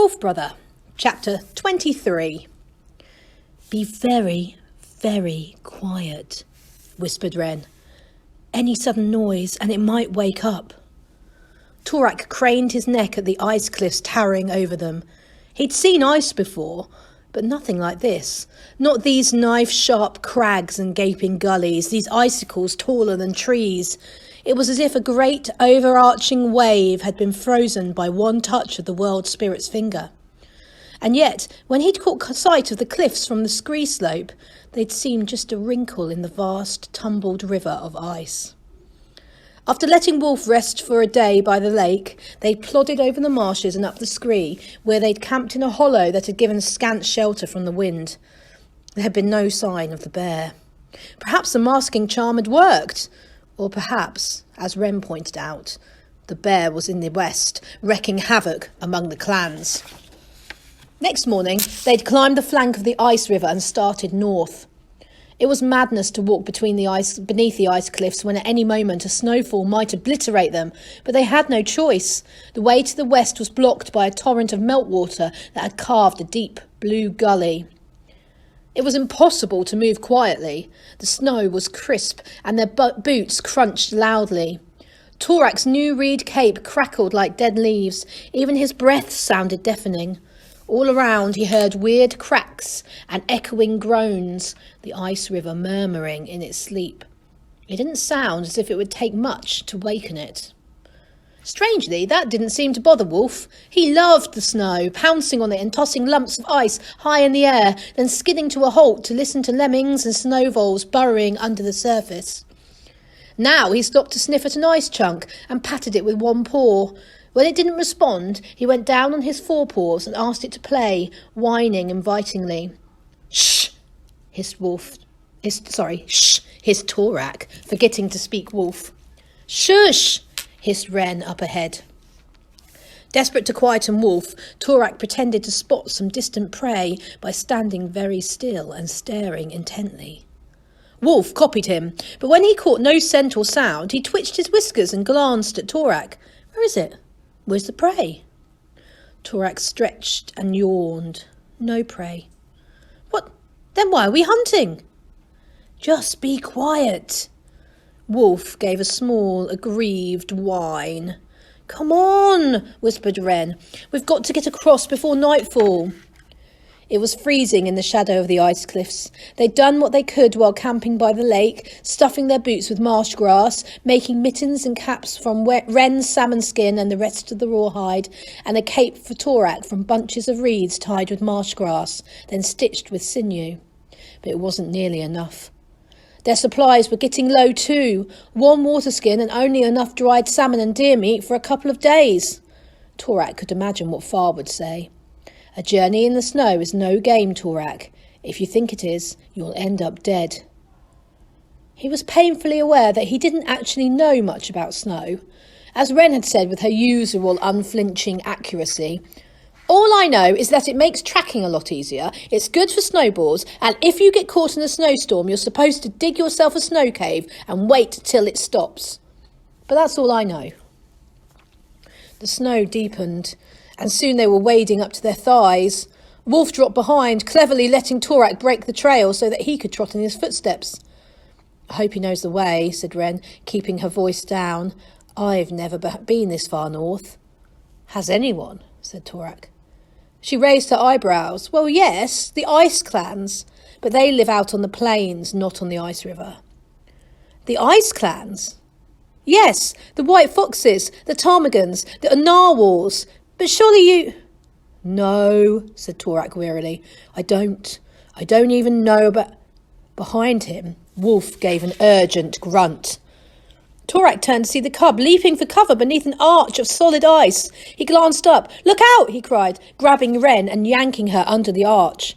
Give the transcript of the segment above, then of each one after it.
Wolf Brother, Chapter 23. "Be very, very quiet," whispered Renn. "Any sudden noise and it might wake up." Torak craned his neck at the ice cliffs towering over them. He'd seen ice before, but nothing like this. Not these knife-sharp crags and gaping gullies, these icicles taller than trees. It was as if a great overarching wave had been frozen by one touch of the world spirit's finger. And yet, when he'd caught sight of the cliffs from the scree slope, they'd seemed just a wrinkle in the vast, tumbled river of ice. After letting Wolf rest for a day by the lake, they'd plodded over the marshes and up the scree, where they'd camped in a hollow that had given scant shelter from the wind. There had been no sign of the bear. Perhaps the masking charm had worked, or perhaps, as Renn pointed out, the bear was in the west, wreaking havoc among the clans. Next morning, they'd climbed the flank of the ice river and started north. It was madness to walk beneath the ice cliffs when at any moment a snowfall might obliterate them, but they had no choice. The way to the west was blocked by a torrent of meltwater that had carved a deep blue gully. It was impossible to move quietly. The snow was crisp and their boots crunched loudly. Torak's new reed cape crackled like dead leaves. Even his breath sounded deafening. All around he heard weird cracks and echoing groans, the ice river murmuring in its sleep. It didn't sound as if it would take much to waken it. Strangely, that didn't seem to bother Wolf. He loved the snow, pouncing on it and tossing lumps of ice high in the air, then skidding to a halt to listen to lemmings and snow voles burrowing under the surface. Now he stopped to sniff at an ice chunk and patted it with one paw. When it didn't respond, he went down on his forepaws and asked it to play, whining invitingly. "Shh!" hissed Torak, forgetting to speak wolf. "Shush!" hissed Renn up ahead. Desperate to quieten Wolf, Torak pretended to spot some distant prey by standing very still and staring intently. Wolf copied him, but when he caught no scent or sound, he twitched his whiskers and glanced at Torak. "Where is it? Where's the prey?" Torak stretched and yawned. "No prey." "What? Then why are we hunting?" "Just be quiet." Wolf gave a small, aggrieved whine. "Come on," whispered Renn. "We've got to get across before nightfall." It was freezing in the shadow of the ice cliffs. They'd done what they could while camping by the lake, stuffing their boots with marsh grass, making mittens and caps from Renn's salmon skin and the rest of the rawhide, and a cape for Torak from bunches of reeds tied with marsh grass, then stitched with sinew. But it wasn't nearly enough. Their supplies were getting low too, one water skin and only enough dried salmon and deer meat for a couple of days. Torak could imagine what Far would say. "A journey in the snow is no game, Torak. If you think it is, you'll end up dead." He was painfully aware that he didn't actually know much about snow. As Renn had said with her usual unflinching accuracy, "All I know is that it makes tracking a lot easier, it's good for snowballs, and if you get caught in a snowstorm, you're supposed to dig yourself a snow cave and wait till it stops. But that's all I know." The snow deepened, and soon they were wading up to their thighs. Wolf dropped behind, cleverly letting Torak break the trail so that he could trot in his footsteps. "I hope he knows the way," said Renn, keeping her voice down. "I've never been this far north." "Has anyone?" said Torak. She raised her eyebrows. "Well, yes, the ice clans, but they live out on the plains, not on the ice river." "The ice clans?" "Yes, the white foxes, the ptarmigans, the narwhals. But surely you—" "No," said Torak wearily. I don't even know about—" Behind him, Wolf gave an urgent grunt. Torak turned to see the cub leaping for cover beneath an arch of solid ice. He glanced up. "Look out!" he cried, grabbing Renn and yanking her under the arch.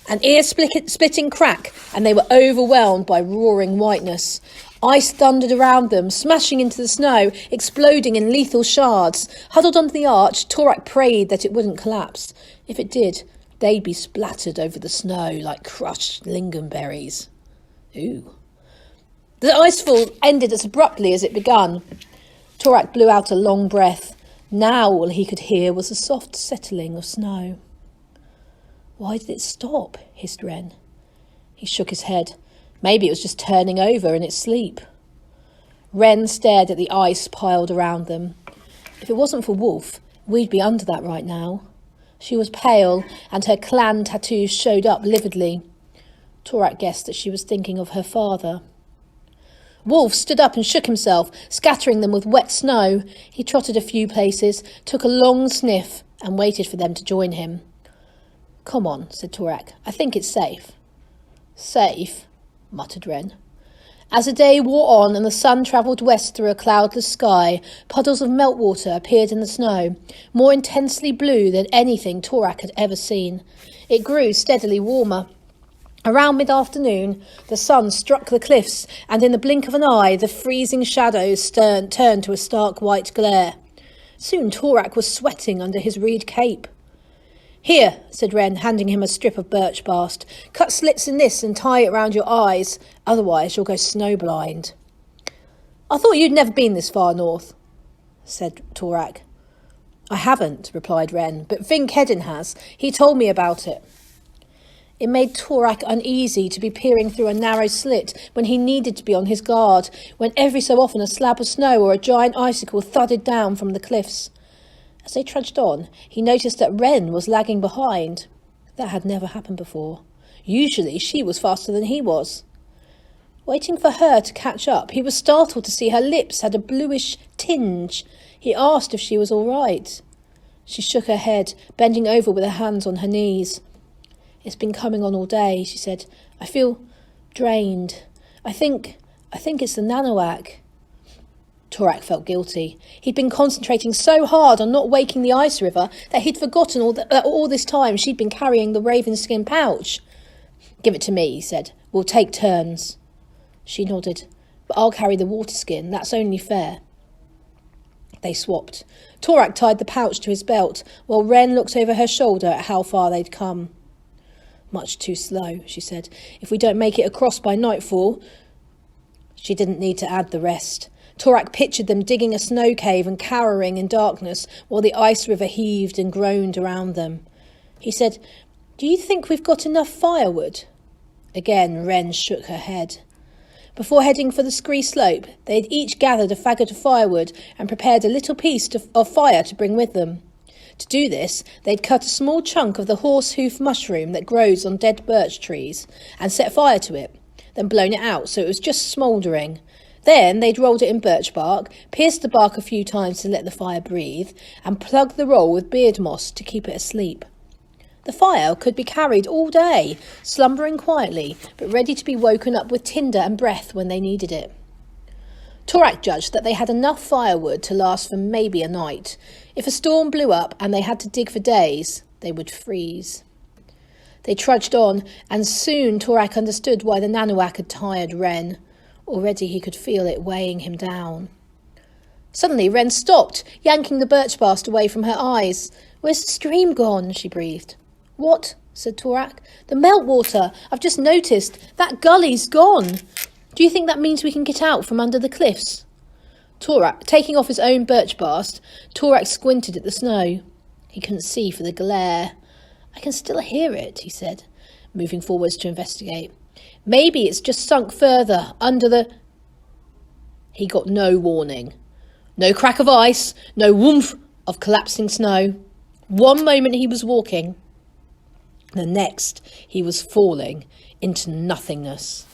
An ear-splitting crack, and they were overwhelmed by roaring whiteness. Ice thundered around them, smashing into the snow, exploding in lethal shards. Huddled onto the arch, Torak prayed that it wouldn't collapse. If it did, they'd be splattered over the snow like crushed lingonberries. Ooh. The icefall ended as abruptly as it begun. Torak blew out a long breath. Now all he could hear was the soft settling of snow. "Why did it stop?" hissed Renn. He shook his head. Maybe it was just turning over in its sleep. Renn stared at the ice piled around them. If it wasn't for Wolf, we'd be under that right now. She was pale, and her clan tattoos showed up lividly. Torak guessed that she was thinking of her father. Wolf stood up and shook himself, scattering them with wet snow. He trotted a few places, took a long sniff, and waited for them to join him. "Come on," said Torak. "I think it's safe." "Safe?" muttered Renn. As the day wore on and the sun travelled west through a cloudless sky, puddles of meltwater appeared in the snow, more intensely blue than anything Torak had ever seen. It grew steadily warmer. Around mid-afternoon, the sun struck the cliffs, and in the blink of an eye, the freezing shadows turned to a stark white glare. Soon Torak was sweating under his reed cape. "Here," said Renn, handing him a strip of birch bast. "Cut slits in this and tie it round your eyes, otherwise you'll go snowblind." "I thought you'd never been this far north," said Torak. "I haven't," replied Renn, "but Vinkedin has. He told me about it." It made Torak uneasy to be peering through a narrow slit when he needed to be on his guard, when every so often a slab of snow or a giant icicle thudded down from the cliffs. As they trudged on, he noticed that Renn was lagging behind. That had never happened before. Usually she was faster than he was. Waiting for her to catch up, he was startled to see her lips had a bluish tinge. He asked if she was all right. She shook her head, bending over with her hands on her knees. "It's been coming on all day," she said. "I feel drained. I think it's the nanoac." Torak felt guilty. He'd been concentrating so hard on not waking the ice river that he'd forgotten all this time she'd been carrying the ravenskin pouch. "Give it to me," he said. "We'll take turns." She nodded. "But I'll carry the water skin. That's only fair." They swapped. Torak tied the pouch to his belt, while Renn looked over her shoulder at how far they'd come. "Much too slow," she said. "If we don't make it across by nightfall..." She didn't need to add the rest. Torak pictured them digging a snow cave and cowering in darkness while the ice river heaved and groaned around them. He said, "Do you think we've got enough firewood?" Again, Renn shook her head. Before heading for the scree slope, they'd each gathered a faggot of firewood and prepared a little piece of fire to bring with them. To do this, they'd cut a small chunk of the horsehoof mushroom that grows on dead birch trees and set fire to it, then blown it out so it was just smouldering. Then they'd rolled it in birch bark, pierced the bark a few times to let the fire breathe, and plugged the roll with beard moss to keep it asleep. The fire could be carried all day, slumbering quietly, but ready to be woken up with tinder and breath when they needed it. Torak judged that they had enough firewood to last for maybe a night. If a storm blew up and they had to dig for days, they would freeze. They trudged on, and soon Torak understood why the nanoac had tired Renn. Already he could feel it weighing him down. Suddenly Renn stopped, yanking the birch bast away from her eyes. "Where's the stream gone?" she breathed. "What?" said Torak. "The meltwater. I've just noticed. That gully's gone. Do you think that means we can get out from under the cliffs?" Taking off his own birch bast, Torak squinted at the snow. He couldn't see for the glare. "I can still hear it," he said, moving forwards to investigate. "Maybe it's just sunk further, under the..." He got no warning. No crack of ice, no whoomph of collapsing snow. One moment he was walking, the next he was falling into nothingness.